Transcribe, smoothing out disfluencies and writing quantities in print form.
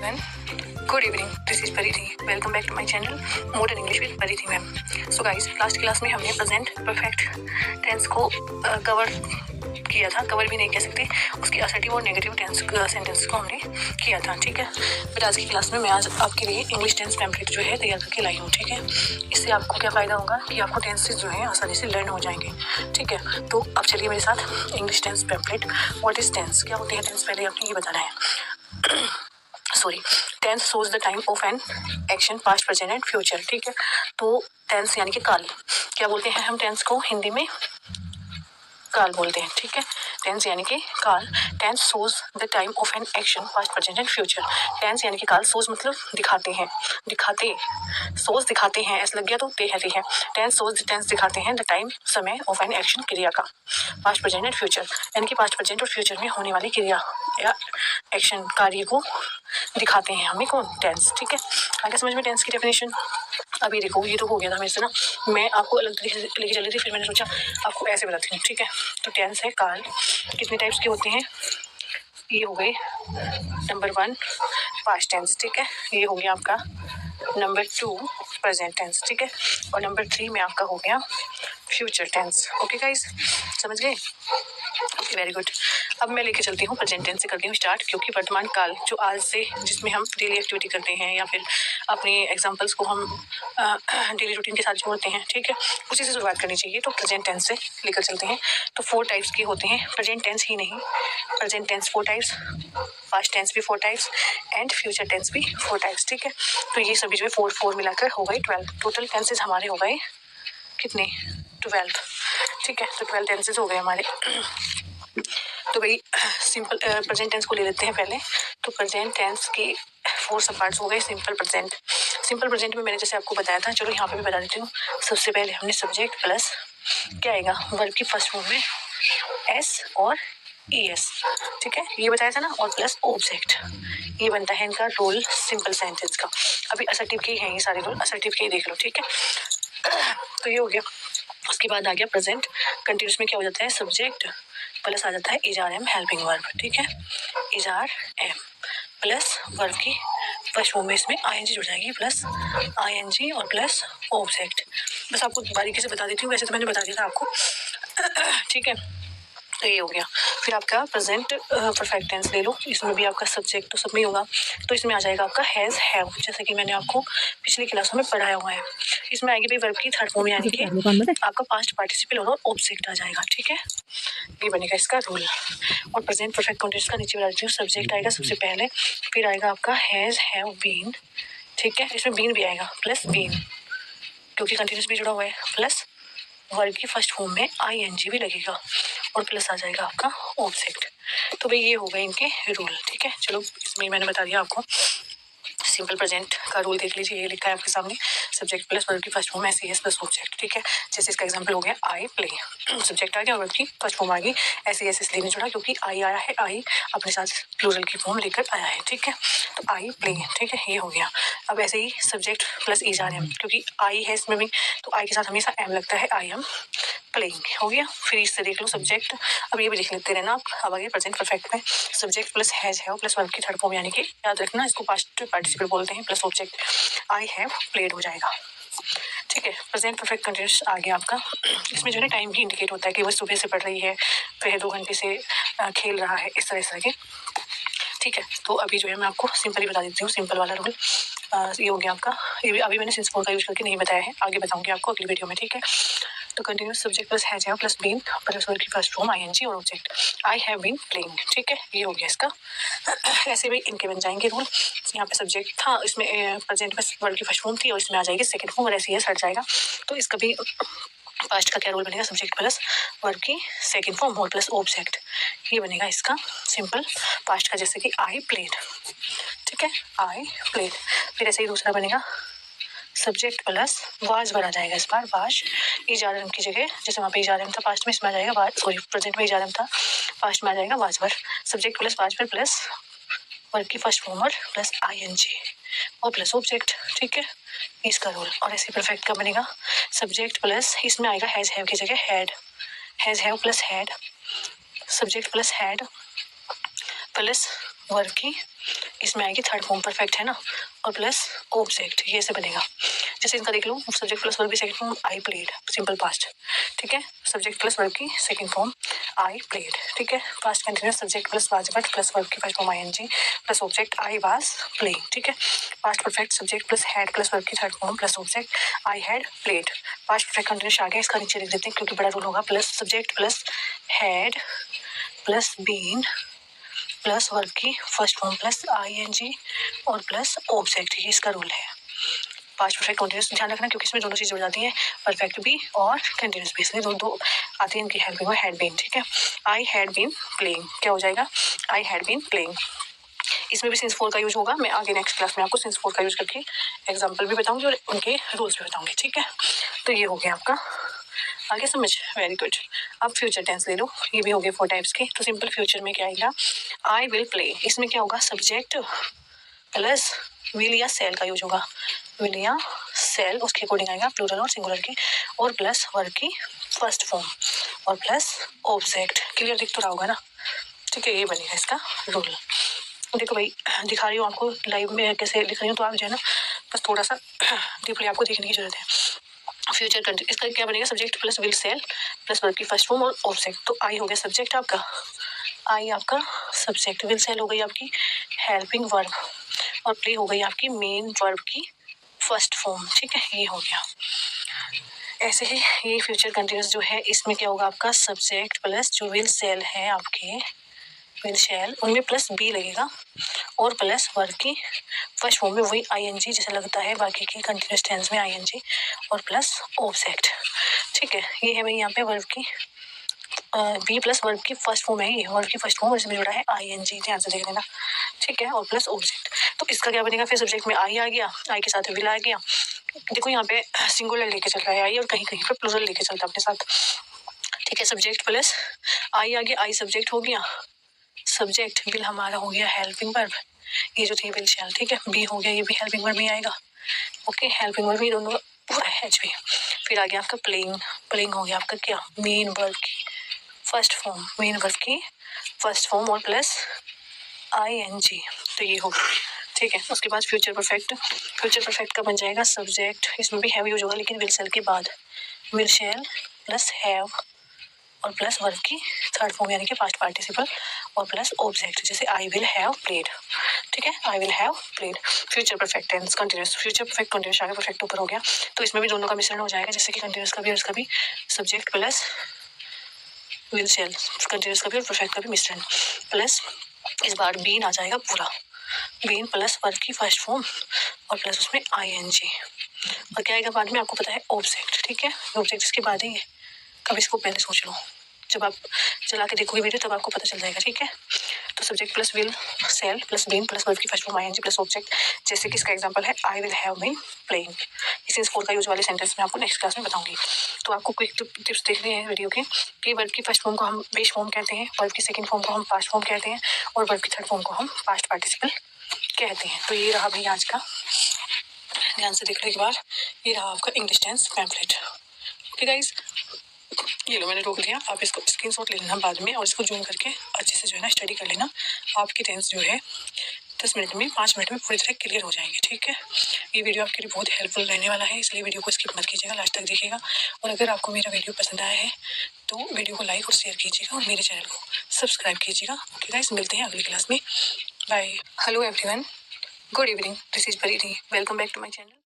everyone. Good evening. This is Pariti. Welcome back to my channel Modern English with Pariti ma'am. So guys, last class में हमने present perfect tense को cover किया था, cover भी नहीं कह सकते, उसकी असर्टिव और नेगेटिव टेंस सेंटेंस को हमने किया था, ठीक है। बट आज की क्लास में मैं आज आपके लिए इंग्लिश टेंस पैम्पलेट जो है तैयार करके लाई हूँ, ठीक है। इससे आपको क्या फ़ायदा होगा कि आपको टेंसेस जो है आसानी से लर्न हो जाएंगे, ठीक है। तो अब चलिए मेरे साथ English tense pamphlet. What is tense, क्या होते हैं टेंस, पहले आपको ये बताना है। Sorry, tense shows the time of an action, past, present and future, ठीक है। तो टेंस यानी कि काल, क्या बोलते हैं हम टेंस को हिंदी में? काल बोलते हैं, ठीक है। टेंस यानी कि काल। Tense shows the time of an action, past, present and future. Tense यानी कि काल, शोज मतलब दिखाते हैं, दिखाते, शोज दिखाते हैं, ऐसा लग गया तो ते है। टेंस शोज, टेंस दिखाते हैं द टाइम समय ऑफ एन एक्शन, क्रिया का, पास्ट, प्रेजेंट एंड फ्यूचर, यानी कि पास्ट, प्रेजेंट और फ्यूचर में होने वाली क्रिया या एक्शन, कार्य को दिखाते हैं हमें कौन? टेंस, ठीक है। आगे समझ में टेंस की डेफिनेशन। अभी देखो ये तो हो गया था मेरे से ना, मैं आपको अलग तरीके से लेके चल रही थी, फिर मैंने सोचा आपको ऐसे बताती हूँ, ठीक है। तो टेंस है काल, कितने टाइप्स के होते हैं? ये हो गए नंबर 1 पास्ट टेंस, ठीक है। ये हो गया आपका नंबर 2 प्रेजेंट टेंस, ठीक है। और नंबर 3 में आपका हो गया फ्यूचर टेंस। ओके गाइस, समझ गए? Okay, very good. अब मैं लेके चलती हूँ प्रेजेंट टेंस से, करती हूँ स्टार्ट, क्योंकि वर्तमान काल जो आज से, जिसमें हम डेली एक्टिविटी करते हैं या फिर अपने एग्जाम्पल्स को हम डेली रूटीन के साथ जोड़ते हैं, ठीक है, उसी से शुरुआत करनी चाहिए। तो प्रेजेंट टेंस से लेकर चलते हैं। तो 4 टाइप्स के होते हैं, प्रेजेंट टेंस ही नहीं, present tense 4 types, past tense भी 4 टाइप्स एंड फ्यूचर टेंस भी 4 टाइप्स, ठीक है। तो ये सभी जो है 4 मिलाकर हो गए 12। टोटल टेंसेज हमारे हो गए कितने? 12, ठीक है। तो 12 टेंसेज हो गए हमारे। तो भाई सिंपल प्रेजेंट टेंस को ले लेते हैं पहले। तो प्रेजेंट टेंस के 4 सब पार्ट्स हो गए। सिंपल प्रेजेंट, सिंपल प्रेजेंट में मैंने जैसे आपको बताया था, चलो यहाँ पे भी बता देती हूँ। सबसे पहले हमने सब्जेक्ट प्लस क्या आएगा, वर्ब की फर्स्ट फॉर्म में एस और ES, ठीक है, ये बताया था ना, और प्लस ऑब्जेक्ट, ये बनता है इनका रोल सिंपल सेंटेंस का। अभी असर्टिव के ही हैं ये सारे रोल, असर्टिव के ही देख लो, ठीक है। तो ये हो गया। उसके बाद आ गया प्रेजेंट कंटिन्यूस में क्या हो जाता है, सब्जेक्ट प्लस आ जाता है IR हेल्पिंग वर्ब, ठीक है। IR प्लस वर्ब की फर्स्ट फॉर्म में इसमें ING जुड़ जाएगी, प्लस ING और प्लस ऑब्जेक्ट। बस आपको बारीकी से बता देती हूँ, वैसे तो मैंने बता दिया था आपको, ठीक है। तो ये हो गया। फिर आपका प्रेजेंट परफेक्ट टेंस ले लो, इसमें भी आपका सब्जेक्ट तो सब में होगा। तो इसमें आ जाएगा आपका हैज, हैव, जैसे कि मैंने आपको पिछली क्लासों में पढ़ाया हुआ है। इसमें आएगी भाई वर्ब की थर्ड फॉर्म, यानी कि आपका पास्ट पार्टिसिपल और ऑब्जेक्ट आ जाएगा, ठीक है। ये बनेगा इसका रूल। और प्रेजेंट परफेक्ट कंटीन्यूअस का नीचे बता देती हूँ, सब्जेक्ट आएगा सबसे पहले, फिर आएगा आपका हैज, हैव, बीन, ठीक है। इसमें बीन भी आएगा, प्लस बीन, क्योंकि कंटीन्यूअस भी जुड़ा हुआ है, प्लस वर्ब की फर्स्ट फॉर्म में ING भी लगेगा, और प्लस आ जाएगा आपका ऑब्जेक्ट। तो भाई ये हो गए इनके रूल, ठीक है। चलो इसमें मैंने बता दिया आपको। सिंपल प्रेजेंट का रूल देख लीजिए, ये लिखा है आपके सामने, सब्जेक्ट प्लस वर्ब की first form SES plus object, ठीक है। जैसे इसका एग्जांपल हो गया आई प्ले, सब्जेक्ट आ गया, वर्ब की फर्स्ट फॉर्म आ गई, SES इसलिए नहीं जुड़ा क्योंकि आई आया है, आई अपने साथ प्लूरल की फॉर्म लेकर आया है, ठीक है। तो आई प्ले, ठीक है, ये हो गया। अब ऐसे ही सब्जेक्ट प्लस IRM, क्योंकि आई है इसमें भी, तो आई के साथ हमेशा M लगता है, आई एम प्लेइंग, हो गया। फिर इससे देख लो सब्जेक्ट, अब ये भी लिख लेते रहना आप। अब आगे प्रेजेंट परफेक्ट में subject plus has, have plus verb की थर्ड फॉर्म, यानी कि याद रखना इसको पास्ट पार्टिसिपल बोलते हैं, plus object I have played हो जाएगा, ठीक है। प्रेजेंट परफेक्ट कंटीन्यूअस आ गया आपका। इसमें जो है टाइम भी इंडिकेट होता है कि वो सुबह से पढ़ रही है, फिर 2 घंटे से खेल रहा है, इस तरह के, ठीक है। तो अभी जो है मैं आपको सिंपल ही बता देती हूँ, सिंपल वाला रूल। ये हो गया आपका। ये भी अभी मैंने सिंस फोर का यूज करके नहीं बताया है, आगे बताऊंगी आपको अगली वीडियो में, ठीक है। तो continuous subject plus has, have plus been plus verb की फर्स्ट फॉर्म ING और object I have been playing, ठीक है। ये हो गया इसका। ऐसे भी इनके बन जाएंगे रूल। यहाँ पे सब्जेक्ट था, इसमें प्रेजेंट में वर्ब की फर्स्ट फॉर्म थी, और इसमें आ जाएगी सेकंड फॉर्म, और SES हट जाएगा। तो इसका भी पास्ट का क्या रूल बनेगा, सब्जेक्ट प्लस वर्ब की सेकंड फॉर्म और प्लस ऑब्जेक्ट, ये बनेगा इसका सिंपल पास्ट का, जैसे कि आई प्लेड, ठीक है, आई प्लेड। फिर ऐसे ही दूसरा बनेगा सब्जेक्ट प्लस वाज वर आ जाएगा, इस बार वाज IRM की जगह, जैसे वहाँ पे IRM था पास्ट में, इसमें आ जाएगा वाज, सॉरी प्रेजेंट में IRM था, पास्ट में आ जाएगा was were. Subject plus was were plus verb की फर्स्ट फॉर्म और प्लस ING और प्लस ऑब्जेक्ट, ठीक है, इसका रूल। और ऐसे परफेक्ट का बनेगा सब्जेक्ट प्लस, इसमें आएगा हैज, हैव की जगह had, has, have plus had, subject plus had plus verb की, इसमें आएगी थर्ड फॉर्म परफेक्ट है ना, और प्लस ऑब्जेक्ट, ये ऐसे बनेगा। जैसे इनका देख लो, सब्जेक्ट प्लस वर्ब की second form I played, simple past, ठीक है। सब्जेक्ट प्लस वर्ब की सेकंड फॉर्म आई प्लेड, ठीक है। Past continuous subject plus was but plus verb की first form ING plus object I was playing, ठीक है। Past perfect subject plus had plus verb की third form plus object I had played. Past perfect continuous आ गया, इसका नीचे लिख देते हैं क्योंकि बड़ा रूल होगा, plus subject plus had plus been plus verb की फर्स्ट फॉर्म प्लस आईएनजी और प्लस ऑब्जेक्ट, ये इसका रूल है। पास्ट परफेक्ट कंटिन्यूअस ध्यान रखना क्योंकि इसमें दोनों चीजें जुड़ जाती हैं, परफेक्ट भी और कंटिन्यूअस भी, इसलिए दो आती है इनकी हेल्पिंग और हैड बीन, ठीक है। आई हैड बीन प्लेइंग क्या हो जाएगा, आई हैड बीन प्लेइंग। इसमें भी सिंस फोर का यूज होगा, मैं आगे नेक्स्ट क्लास में आपको सिंस फोर का यूज करके एग्जाम्पल भी बताऊंगी और उनके रूल्स भी बताऊंगी, ठीक है। तो ये हो गया आपका, आगे समझ, वेरी गुड। अब फ्यूचर टेंस ले लो, ये भी हो गए 4 टाइप्स के। तो सिंपल फ्यूचर में क्या आएगा, आई विल प्ले, इसमें क्या होगा, सब्जेक्ट प्लस विल या सेल का यूज होगा, विल या सेल उसके अकॉर्डिंग आएगा प्लूरल और सिंगुलर के, और प्लस वर्ब की फर्स्ट फॉर्म और प्लस ऑब्जेक्ट। क्लियर दिख तो रहा होगा ना, ठीक है, ये बनेगा इसका रूल। देखो भाई, दिखा रही हूँ आपको लाइव में कैसे लिख रही हूँ, तो आप जो है ना बस थोड़ा सा डीपली आपको देखने की जरूरत है। फ्यूचर कंटिन्यूअस, इसका क्या बनेगा, subject plus will cell plus verb की फर्स्ट फॉर्म और ऑब्जेक्ट। तो आई हो गया सब्जेक्ट आपका, आई आपका सब्जेक्ट, विल सेल हो गई आपकी हेल्पिंग वर्ब, और प्ले हो गई आपकी मेन वर्ब की फर्स्ट फॉर्म, ठीक है, ये हो गया। ऐसे ही ये फ्यूचर कंटिन्यूअस जो है, इसमें क्या होगा आपका, सब्जेक्ट प्लस जो विल सेल है आपके, विल शेल उनमें प्लस बी लगेगा, और प्लस वर्ब की फर्स्ट फॉर्म में वही आईएनजी जैसे लगता है बाकी की कंटिन्यूअस टेंस में आईएनजी, और प्लस ऑब्जेक्ट, ठीक है। ये है भाई यहाँ पे वर्ब की बी प्लस वर्ब की फर्स्ट फॉर्म है, ये वर्ब की फर्स्ट फॉर्म और इसमें जुड़ा है आईएनजी, ध्यान से देख लेना, ठीक है, और प्लस ऑब्जेक्ट। तो इसका क्या बनेगा, फिर सब्जेक्ट में आई आ गया, आई के साथ विल आ गया। देखो यहाँ पे सिंगुलर लेके चल रहा है आई, और कहीं कहीं पे प्लूरल लेके चलता है अपने साथ, ठीक है। सब्जेक्ट प्लस आई आ गया, आई सब्जेक्ट हो गया, सब्जेक्ट विल हमारा हो गया हेल्पिंग वर्ब, ये जो थी विल शैल, ठीक है। बी हो गया, ये भी हेल्पिंग वर्ब में आएगा, ओके, हेल्पिंग वर्ब ये दोनों पूरा है एच भी। फिर आ गया आपका प्लेइंग, प्लेइंग हो गया आपका क्या, मेन वर्ब की फर्स्ट फॉर्म, मेन वर्ब की फर्स्ट फॉर्म और प्लस आईएनजी, तो ये हो गया, ठीक है। उसके बाद फ्यूचर परफेक्ट, फ्यूचर परफेक्ट का बन जाएगा सब्जेक्ट, इसमें भी हैव यूज होगा लेकिन विल सेल के बाद, विल शैल प्लस हैव और प्लस वर्ब की थर्ड फॉर्म यानी कि पास्ट पार्टिसिपल और प्लस ऑब्जेक्ट, जैसे आई विल हैव प्लेड, ठीक है, I will have played. Future perfect tense continuous, future perfect continuous आगे परफेक्ट ऊपर हो गया, तो इसमें भी दोनों का मिश्रण हो जाएगा, जैसे कि कंटिन्यूअस का भी और इसका भी, subject plus will shall, continuous का भी और परफेक्ट का भी मिश्रण, प्लस इस बार बीन आ जाएगा पूरा, बीन प्लस वर्ब की फर्स्ट फॉर्म और प्लस उसमें आईएनजी, और क्या आएगा बाद में आपको पता है ऑब्जेक्ट, ठीक है। ऑब्जेक्ट इसके बाद ही है, कब इसको पहले सोच लो, जब आप चला के देखोगे वीडियो तब आपको पता चल जाएगा, ठीक है। तो subject plus will cell plus been plus verb की first form ING plus object, जैसे कि इसका एग्जांपल है I will have been playing. इस 4 का यूज वाले सेंटेंस में आपको नेक्स्ट क्लास में बताऊंगी। तो आपको क्विक टिप्स देखने हैं वीडियो के, कि वर्ब की फर्स्ट फॉर्म को हम बेस फॉर्म कहते हैं, वर्ब की सेकंड फॉर्म को हम पास्ट फॉर्म कहते हैं, और वर्ब की थर्ड फॉर्म को हम पास्ट पार्टिसिपल कहते हैं। तो ये रहा भाई आज का, ध्यान से देख लो एक बार, ये रहा आपका English tense pamphlet, okay guys. ये लो मैंने रोक दिया, आप इसको स्क्रीनशॉट ले लेना बाद में और इसको जूम करके अच्छे से जो है ना स्टडी कर लेना, आपकी टेंस जो है 10 मिनट में 5 मिनट में पूरी तरह क्लियर हो जाएंगे, ठीक है। ये वीडियो आपके लिए बहुत हेल्पफुल रहने वाला है, इसलिए वीडियो को स्किप मत कीजिएगा, लास्ट तक देखिएगा। और अगर आपको मेरा वीडियो पसंद आया है तो वीडियो को लाइक और शेयर कीजिएगा और मेरे चैनल को सब्सक्राइब कीजिएगा, ओके गाइस, मिलते हैं अगली क्लास में, bye. Hello everyone, good evening, this is Paridhi, welcome back to my channel.